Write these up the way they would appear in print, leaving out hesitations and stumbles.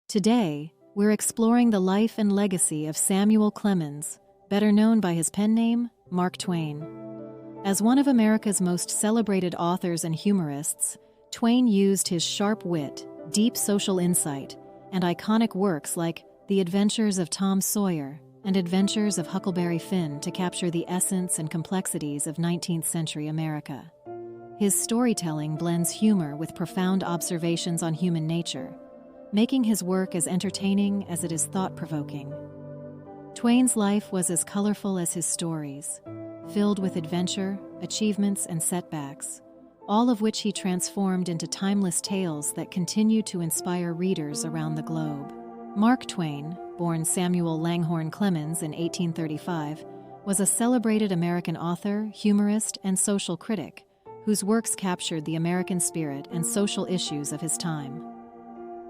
Today, we're exploring the life and legacy of Samuel Clemens, better known by his pen name, Mark Twain. As one of America's most celebrated authors and humorists, Twain used his sharp wit, deep social insight, and iconic works like The Adventures of Tom Sawyer and Adventures of Huckleberry Finn to capture the essence and complexities of 19th century America. His storytelling blends humor with profound observations on human nature, making his work as entertaining as it is thought-provoking. Twain's life was as colorful as his stories, filled with adventure, achievements, and setbacks, all of which he transformed into timeless tales that continue to inspire readers around the globe. Mark Twain, born Samuel Langhorne Clemens in 1835, was a celebrated American author, humorist, and social critic whose works captured the American spirit and social issues of his time.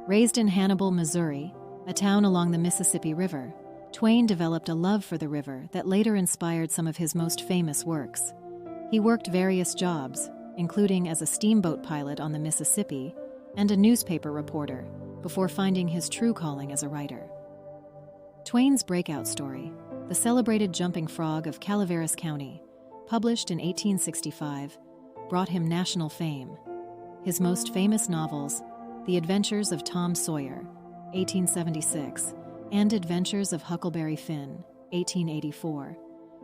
Raised in Hannibal, Missouri, a town along the Mississippi River, Twain developed a love for the river that later inspired some of his most famous works. He worked various jobs, including as a steamboat pilot on the Mississippi and a newspaper reporter, before finding his true calling as a writer. Twain's breakout story, The Celebrated Jumping Frog of Calaveras County, published in 1865, brought him national fame. His most famous novels, The Adventures of Tom Sawyer, 1876, and Adventures of Huckleberry Finn, 1884,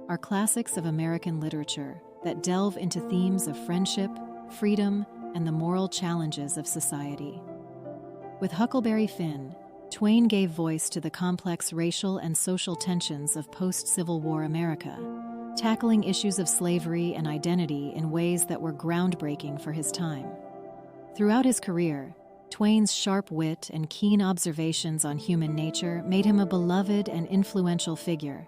are classics of American literature that delve into themes of friendship, freedom, and the moral challenges of society. With Huckleberry Finn, Twain gave voice to the complex racial and social tensions of post-Civil War America, tackling issues of slavery and identity in ways that were groundbreaking for his time. Throughout his career, Twain's sharp wit and keen observations on human nature made him a beloved and influential figure.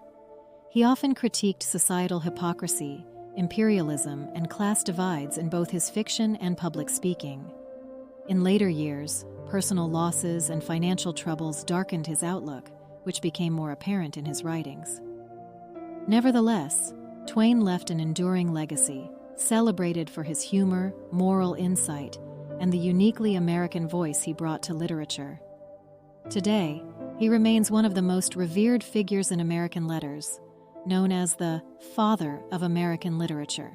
He often critiqued societal hypocrisy, imperialism, and class divides in both his fiction and public speaking. In later years, personal losses and financial troubles darkened his outlook, which became more apparent in his writings. Nevertheless, Twain left an enduring legacy, celebrated for his humor, moral insight, and the uniquely American voice he brought to literature. Today, he remains one of the most revered figures in American letters, known as the father of American literature.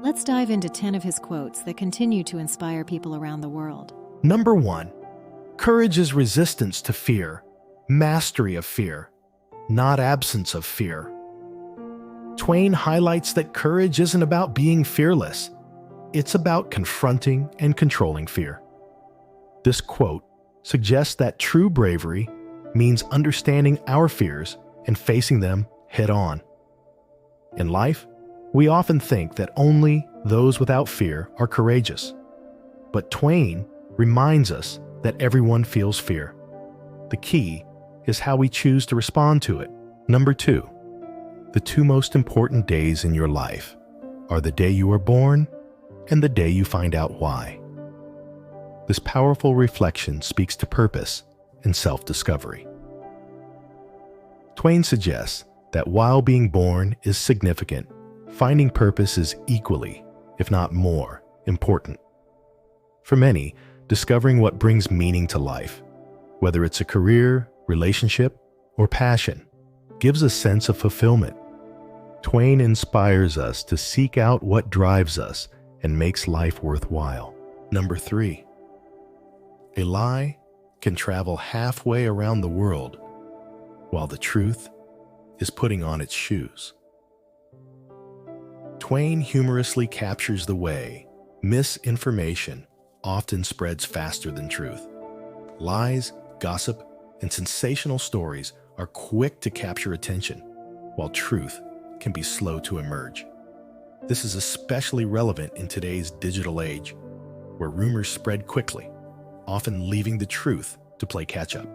Let's dive into 10 of his quotes that continue to inspire people around the world. Number 1. Courage is resistance to fear, mastery of fear, not absence of fear. Twain highlights that courage isn't about being fearless. It's about confronting and controlling fear. This quote suggests that true bravery means understanding our fears and facing them head-on. In life, we often think that only those without fear are courageous. But Twain reminds us that everyone feels fear. The key is how we choose to respond to it. Number 2. The two most important days in your life are the day you are born and the day you find out why. This powerful reflection speaks to purpose and self-discovery. Twain suggests that while being born is significant, finding purpose is equally, if not more, important. For many, discovering what brings meaning to life, whether it's a career, relationship, or passion, gives a sense of fulfillment. Twain inspires us to seek out what drives us and makes life worthwhile. Number 3. A lie can travel halfway around the world, while the truth is putting on its shoes. Twain humorously captures the way misinformation often spreads faster than truth. Lies, gossip, and sensational stories are quick to capture attention, while truth can be slow to emerge. This is especially relevant in today's digital age, where rumors spread quickly, often leaving the truth to play catch-up.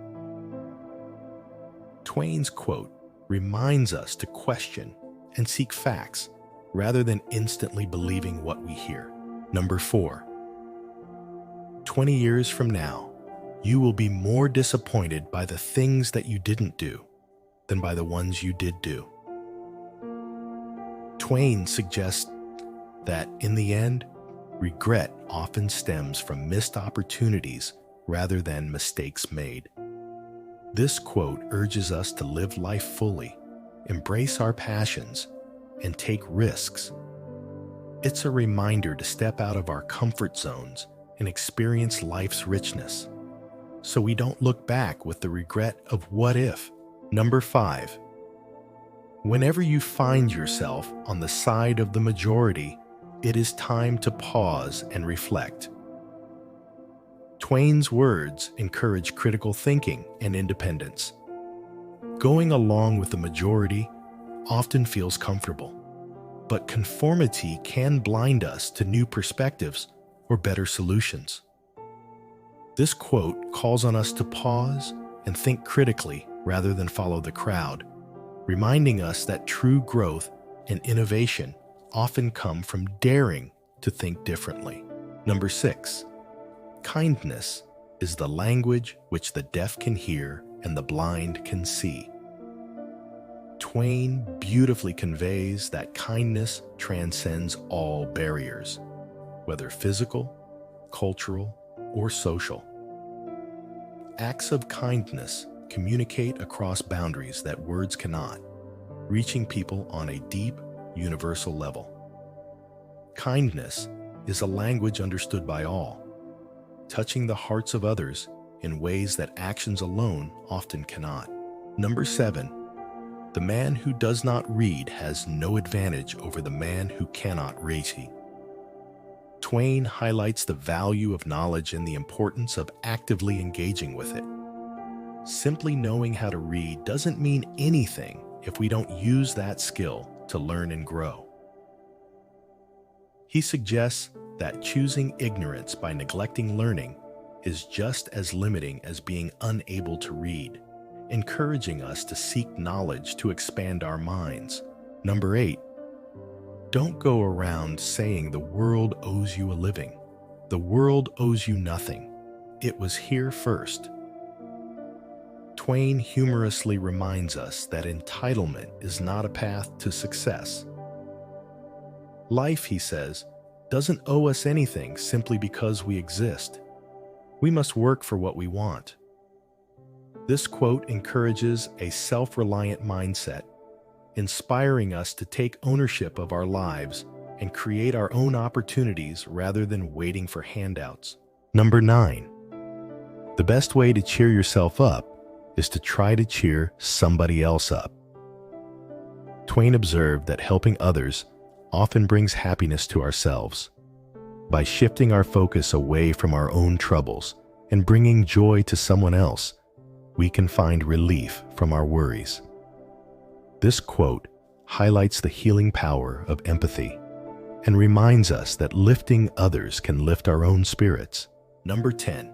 Twain's quote reminds us to question and seek facts rather than instantly believing what we hear. Number 4. 20 years from now, you will be more disappointed by the things that you didn't do than by the ones you did do. Twain suggests that, in the end, regret often stems from missed opportunities rather than mistakes made. This quote urges us to live life fully, embrace our passions, and take risks. It's a reminder to step out of our comfort zones and experience life's richness, so we don't look back with the regret of what if. Number 5. Whenever you find yourself on the side of the majority, it is time to pause and reflect. Twain's words encourage critical thinking and independence. Going along with the majority often feels comfortable, but conformity can blind us to new perspectives or better solutions. This quote calls on us to pause and think critically rather than follow the crowd, reminding us that true growth and innovation often come from daring to think differently. Number 6. Kindness is the language which the deaf can hear and the blind can see. Twain beautifully conveys that kindness transcends all barriers, whether physical, cultural, or social. Acts of kindness communicate across boundaries that words cannot, reaching people on a deep, universal level. Kindness is a language understood by all, touching the hearts of others in ways that actions alone often cannot. Number 7. The man who does not read has no advantage over the man who cannot read. Twain highlights the value of knowledge and the importance of actively engaging with it. Simply knowing how to read doesn't mean anything if we don't use that skill to learn and grow. He suggests that choosing ignorance by neglecting learning is just as limiting as being unable to read, encouraging us to seek knowledge to expand our minds. Number 8. Don't go around saying the world owes you a living. The world owes you nothing. It was here first. Twain humorously reminds us that entitlement is not a path to success. Life, he says, doesn't owe us anything simply because we exist. We must work for what we want. This quote encourages a self-reliant mindset, inspiring us to take ownership of our lives and create our own opportunities rather than waiting for handouts. Number 9. The best way to cheer yourself up is to try to cheer somebody else up. Twain observed that helping others often brings happiness to ourselves. By shifting our focus away from our own troubles and bringing joy to someone else, we can find relief from our worries. This quote highlights the healing power of empathy and reminds us that lifting others can lift our own spirits. Number 10.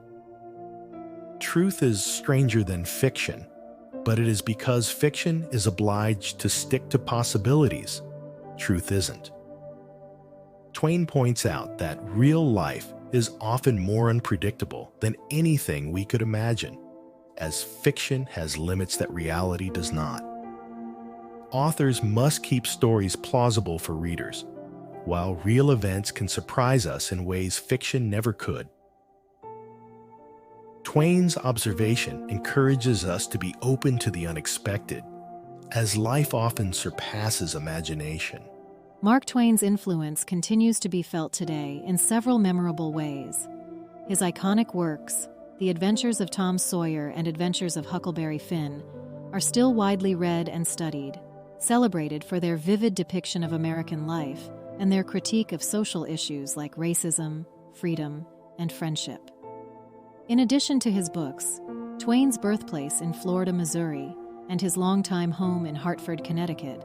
Truth is stranger than fiction, but it is because fiction is obliged to stick to possibilities. Truth isn't. Twain points out that real life is often more unpredictable than anything we could imagine, as fiction has limits that reality does not. Authors must keep stories plausible for readers, while real events can surprise us in ways fiction never could. Twain's observation encourages us to be open to the unexpected, as life often surpasses imagination. Mark Twain's influence continues to be felt today in several memorable ways. His iconic works, The Adventures of Tom Sawyer and Adventures of Huckleberry Finn, are still widely read and studied, celebrated for their vivid depiction of American life and their critique of social issues like racism, freedom, and friendship. In addition to his books, Twain's birthplace in Florida, Missouri, and his longtime home in Hartford, Connecticut,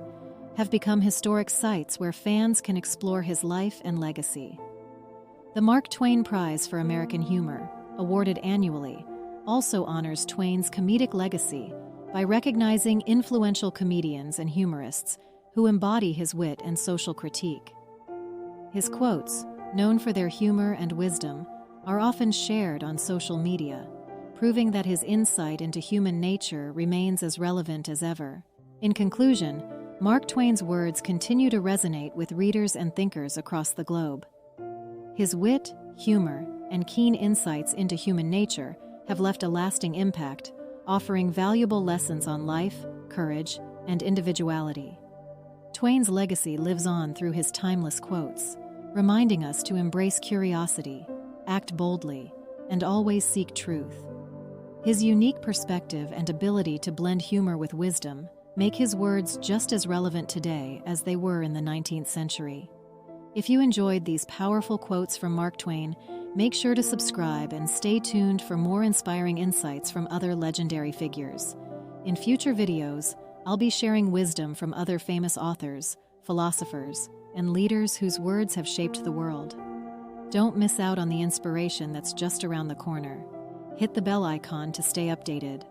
have become historic sites where fans can explore his life and legacy. The Mark Twain Prize for American Humor, awarded annually, also honors Twain's comedic legacy by recognizing influential comedians and humorists who embody his wit and social critique. His quotes, known for their humor and wisdom, are often shared on social media, proving that his insight into human nature remains as relevant as ever. In conclusion, Mark Twain's words continue to resonate with readers and thinkers across the globe. His wit, humor, and keen insights into human nature have left a lasting impact, offering valuable lessons on life, courage, and individuality. Twain's legacy lives on through his timeless quotes, reminding us to embrace curiosity, act boldly, and always seek truth. His unique perspective and ability to blend humor with wisdom make his words just as relevant today as they were in the 19th century. If you enjoyed these powerful quotes from Mark Twain, make sure to subscribe and stay tuned for more inspiring insights from other legendary figures. In future videos, I'll be sharing wisdom from other famous authors, philosophers, and leaders whose words have shaped the world. Don't miss out on the inspiration that's just around the corner. Hit the bell icon to stay updated.